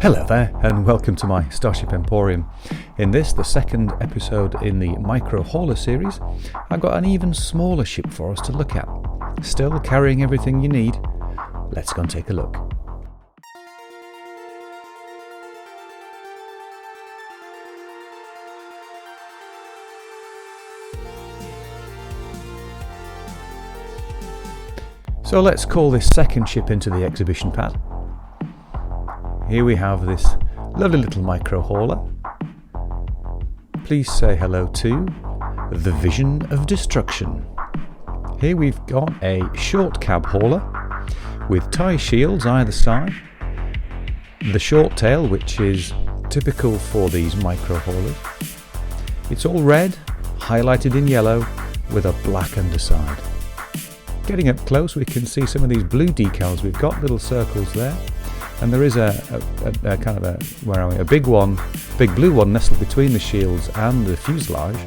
Hello there, and welcome to my Starship Emporium. In this, the second episode in the Micro Hauler series, I've got an even smaller ship for us to look at. Still carrying everything you need. Let's go and take a look. So let's call this second ship into the exhibition pad. Here we have this lovely little micro hauler. Please say hello to the Vision of Destruction. Here we've got a short cab hauler with tie shields either side. The short tail, which is typical for these micro haulers. It's all red, highlighted in yellow with a black underside. Getting up close we can see some of these blue decals. We've got little circles there. And there is a kind of a big blue one nestled between the shields and the fuselage.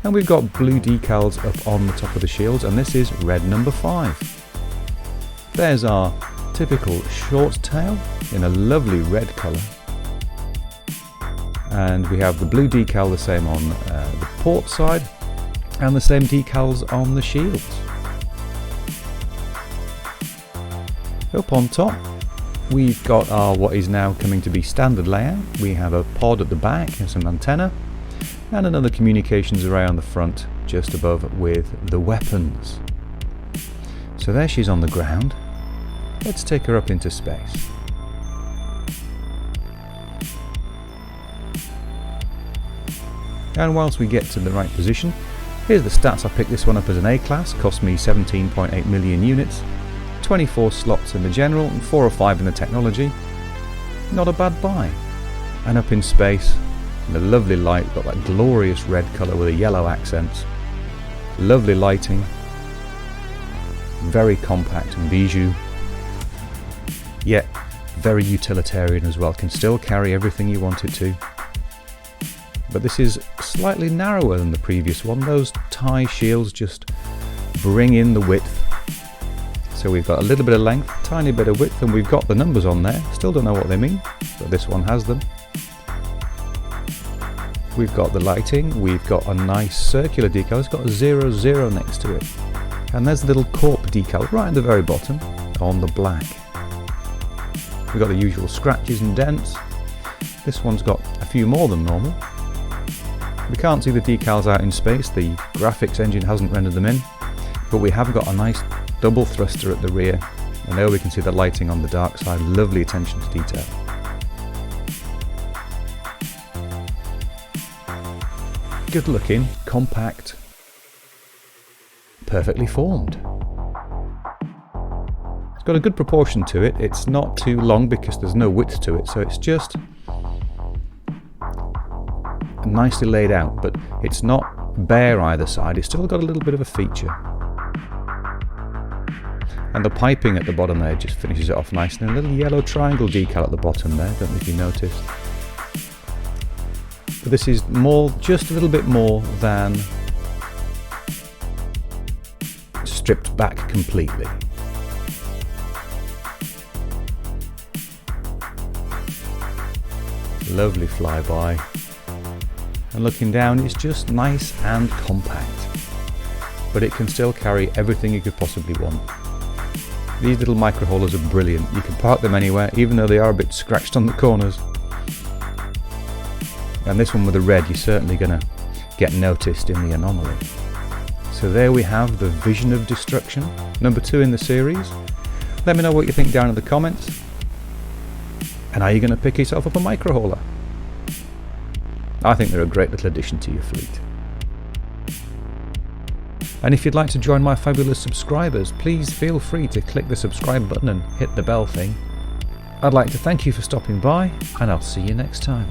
And we've got blue decals up on the top of the shields, and this is red number 5. There's our typical short tail in a lovely red colour. And we have the blue decal the same on the port side, and the same decals on the shields. Up on top, we've got our what is now coming to be standard layout. We have a pod at the back and some antenna, and another communications array on the front just above with the weapons. So there she's on the ground. Let's take her up into space. And whilst we get to the right position, here's the stats. I picked this one up as an A class, cost me 17.8 million units. 24 slots in the general and 4 or 5 in the technology. Not a bad buy. And up in space, the lovely light, got that glorious red colour with the yellow accents. Lovely lighting. Very compact and bijou. Yet very utilitarian as well. Can still carry everything you want it to. But this is slightly narrower than the previous one. Those tie shields just bring in the width. So we've got a little bit of length, tiny bit of width, and we've got the numbers on there. Still don't know what they mean, but this one has them. We've got the lighting, we've got a nice circular decal. It's got a 00 next to it. And there's a little corp decal right at the very bottom on the black. We've got the usual scratches and dents. This one's got a few more than normal. We can't see the decals out in space. The graphics engine hasn't rendered them in, but we have got a nice double thruster at the rear, and there we can see the lighting on the dark side. Lovely attention to detail. Good looking, compact, perfectly formed. It's got a good proportion to it. It's not too long because there's no width to it, so it's just nicely laid out, but it's not bare either side. It's still got a little bit of a feature. And the piping at the bottom there just finishes it off nice, and a little yellow triangle decal at the bottom there, don't know if you noticed. But this is just a little bit more than stripped back completely. Lovely flyby. And looking down, it's just nice and compact. But it can still carry everything you could possibly want. These little micro haulers are brilliant. You can park them anywhere, even though they are a bit scratched on the corners. And this one with the red, you're certainly going to get noticed in the anomaly. So there we have the Vision of Destruction, number 2 in the series. Let me know what you think down in the comments. And are you going to pick yourself up a micro hauler? I think they're a great little addition to your fleet. And if you'd like to join my fabulous subscribers, please feel free to click the subscribe button and hit the bell thing. I'd like to thank you for stopping by, and I'll see you next time.